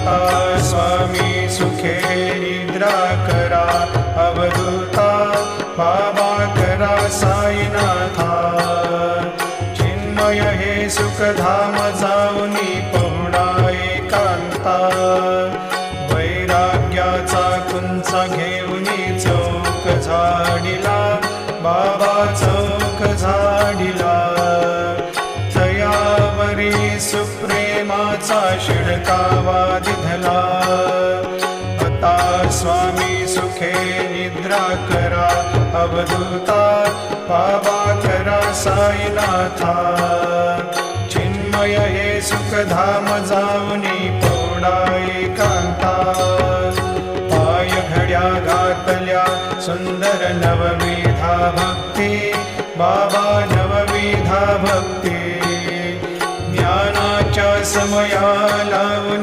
आता स्वामी सुखे निद्रा करा अवधूता बाबा करा साईनाथा चिन्मय हे सुखधाम जाऊनी पहुडा एकांता वैराग्याचा कुंचा घेऊनी चौक झाडिला बाबा चौक झाडिला तयावरी सुप्रेमाचा शिडकावा दिधला आता स्वामी सुखे निद्रा करा अवधूता बाबा करा साईनाथा चिन्मय हे सुखधाम जाऊनी पौडा एकांता पाय घड्या घातल्या सुंदर नवविधा भक्ती बाबा नवविधा भक्ती ज्ञानाच्या समया लावून